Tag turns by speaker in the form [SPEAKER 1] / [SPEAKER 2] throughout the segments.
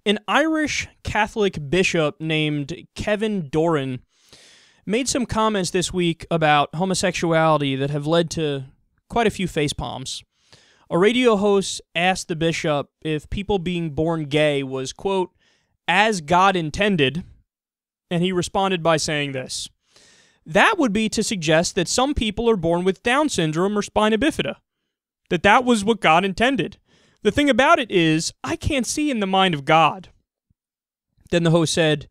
[SPEAKER 1] An Irish Catholic bishop named Kevin Doran made some comments this week about homosexuality that have led to quite a few facepalms. A radio host asked the bishop if people being born gay was, quote, as God intended, and he responded by saying this: that would be to suggest that some people are born with Down syndrome or spina bifida, that was what God intended. The thing about it is, I can't see in the mind of God. Then the host said,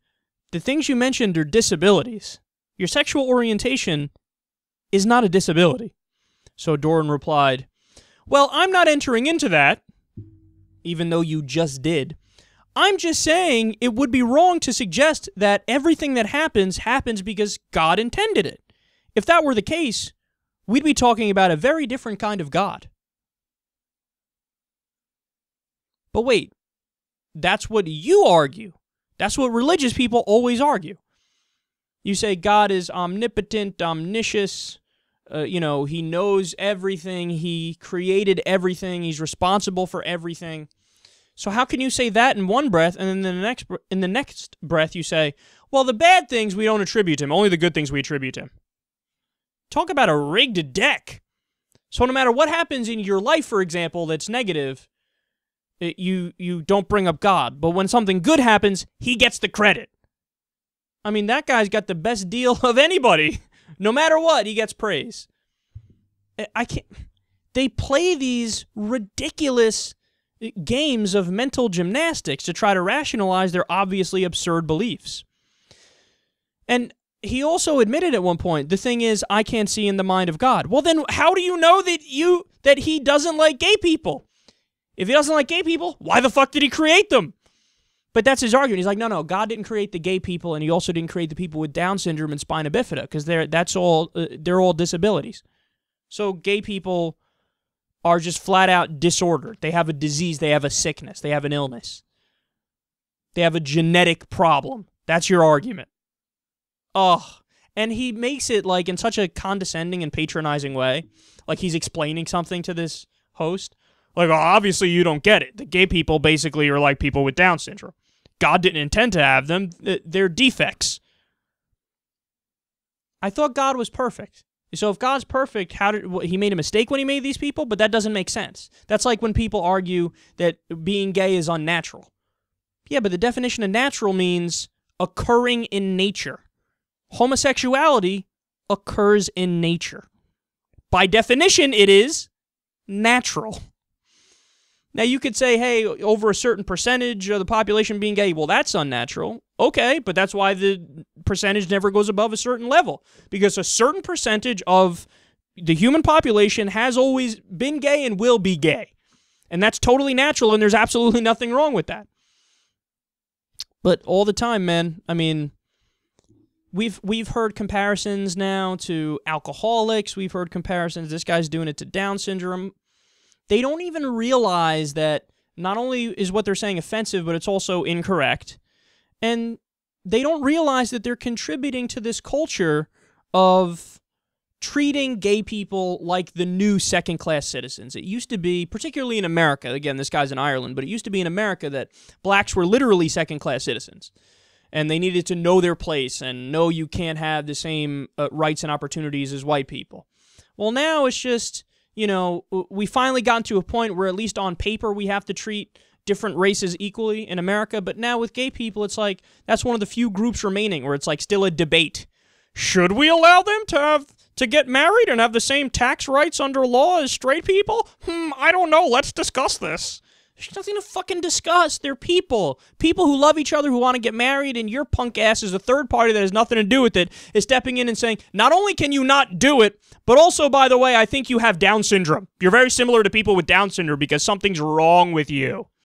[SPEAKER 1] the things you mentioned are disabilities. Your sexual orientation is not a disability. So Doran replied, well, I'm not entering into that, even though you just did. I'm just saying it would be wrong to suggest that everything that happens because God intended it. If that were the case, we'd be talking about a very different kind of God. But wait, that's what you argue. That's what religious people always argue. You say God is omnipotent, omniscient, he knows everything, he created everything, he's responsible for everything. So how can you say that in one breath, and then in the next breath you say, well, the bad things we don't attribute to him, only the good things we attribute to him? Talk about a rigged deck. So no matter what happens in your life, for example, that's negative, you don't bring up God. But when something good happens, he gets the credit. I mean, that guy's got the best deal of anybody. No matter what, he gets praise. I can't. They play these ridiculous games of mental gymnastics to try to rationalize their obviously absurd beliefs. And he also admitted at one point, the thing is, I can't see in the mind of God. Well, then how do you know that he doesn't like gay people? If he doesn't like gay people, why the fuck did he create them? But that's his argument. He's like, no, God didn't create the gay people, and he also didn't create the people with Down syndrome and spina bifida, because they're all disabilities. So gay people are just flat out disordered. They have a disease, they have a sickness, they have an illness. They have a genetic problem. That's your argument. Ugh. And he makes it like in such a condescending and patronizing way, like he's explaining something to this host. Like, oh, obviously you don't get it. The gay people basically are like people with Down syndrome. God didn't intend to have them. They're defects. I thought God was perfect. So if God's perfect, he made a mistake when he made these people? But that doesn't make sense. That's like when people argue that being gay is unnatural. Yeah, but the definition of natural means occurring in nature. Homosexuality occurs in nature. By definition, it is natural. Now, you could say, hey, over a certain percentage of the population being gay, well, that's unnatural. Okay, but that's why the percentage never goes above a certain level. Because a certain percentage of the human population has always been gay and will be gay. And that's totally natural, and there's absolutely nothing wrong with that. But all the time, man, I mean, we've heard comparisons now to alcoholics. We've heard comparisons, this guy's doing it to Down syndrome. They don't even realize that not only is what they're saying offensive, but it's also incorrect. And they don't realize that they're contributing to this culture of treating gay people like the new second-class citizens. It used to be, particularly in America, again, this guy's in Ireland, but it used to be in America that blacks were literally second-class citizens. And they needed to know their place and know you can't have the same rights and opportunities as white people. Well, now it's just, we finally gotten to a point where at least on paper we have to treat different races equally in America, but now with gay people, it's like that's one of the few groups remaining where it's like still a debate. Should we allow them to get married and have the same tax rights under law as straight people? I don't know. Let's discuss this. There's nothing to fucking discuss. They're people. People who love each other, who want to get married, and your punk ass is a third party that has nothing to do with it, is stepping in and saying, not only can you not do it, but also, by the way, I think you have Down syndrome. You're very similar to people with Down syndrome because something's wrong with you.